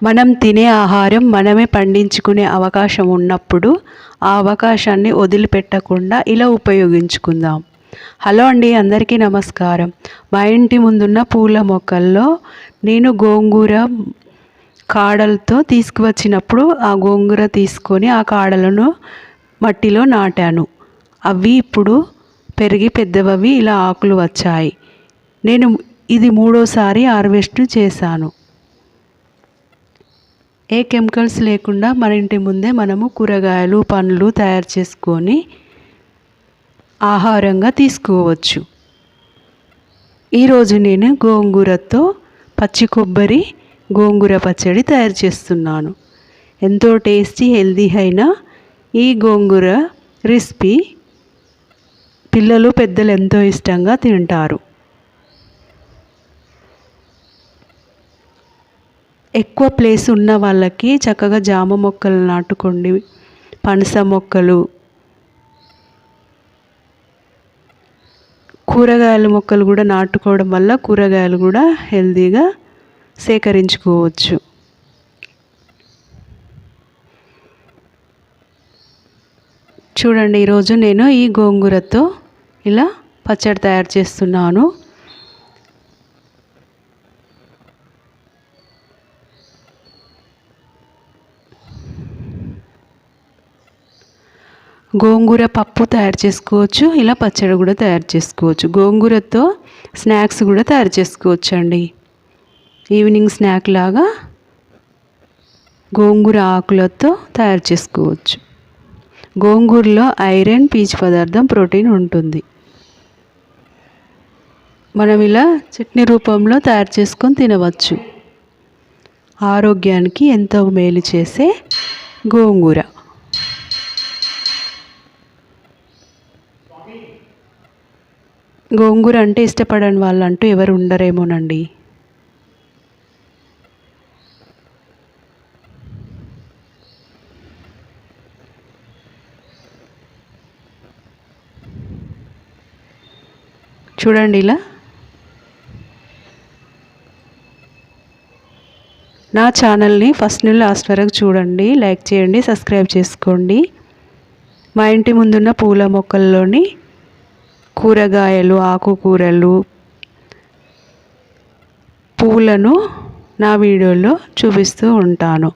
మనం తినే ఆహారం మనమే పండించుకునే అవకాశం ఉన్నప్పుడు ఆ అవకాశాన్ని వదిలిపెట్టకుండా ఇలా ఉపయోగించుకుందాం. హలో అండి, అందరికీ నమస్కారం. మా ఇంటి ముందున్న పూల మొక్కల్లో నేను గోంగూర కాడలతో తీసుకువచ్చినప్పుడు ఆ గోంగూర తీసుకొని ఆ కాడలను మట్టిలో నాటాను. అవి ఇప్పుడు పెరిగి పెద్దవవి ఇలా ఆకులు వచ్చాయి. నేను ఇది మూడోసారి హార్వెస్ట్ చేశాను. ఏ కెమికల్స్ లేకుండా మన ఇంటి ముందే మనము కూరగాయలు పండ్లు తయారు చేసుకొని ఆహారంగా తీసుకోవచ్చు. ఈరోజు నేను గోంగూరతో పచ్చి కొబ్బరి గోంగూర పచ్చడి తయారు చేస్తున్నాను. ఎంతో టేస్టీ హెల్దీ అయిన ఈ గోంగూర రెసిపీ పిల్లలు పెద్దలు ఎంతో ఇష్టంగా తింటారు. ఎక్కువ ప్లేస్ ఉన్న వాళ్ళకి చక్కగా జామ మొక్కలు నాటుకోండి, పనస మొక్కలు, కూరగాయల మొక్కలు కూడా నాటుకోవడం వల్ల కూరగాయలు కూడా హెల్తీగా సేకరించుకోవచ్చు. చూడండి, ఈరోజు నేను ఈ గోంగూరతో ఇలా పచ్చడి తయారు చేస్తున్నాను. గోంగూర పప్పు తయారు చేసుకోవచ్చు, ఇలా పచ్చడి కూడా తయారు చేసుకోవచ్చు. గోంగూరతో స్నాక్స్ కూడా తయారు చేసుకోవచ్చు అండి. ఈవినింగ్ స్నాక్ లాగా గోంగూర ఆకులతో తయారు చేసుకోవచ్చు. గోంగూరలో ఐరన్, పీచు పదార్థం, ప్రోటీన్ ఉంటుంది. మనం ఇలా చట్నీ రూపంలో తయారు చేసుకొని తినవచ్చు. ఆరోగ్యానికి ఎంతో మేలు చేసే గోంగూర. గోంగూర అంటే ఇష్టపడని వాళ్ళంటూ ఎవరు ఉండరేమోనండి. చూడండి, ఇలా నా ఛానల్ని ఫస్ట్ నుండి లాస్ట్ వరకు చూడండి, లైక్ చేయండి, సబ్స్క్రైబ్ చేసుకోండి. మా ఇంటి ముందున్న పూల మొక్కల్లోని కూరగాయలు, ఆకుకూరలు, పూలను నా వీడియోలో చూపిస్తూ ఉంటాను.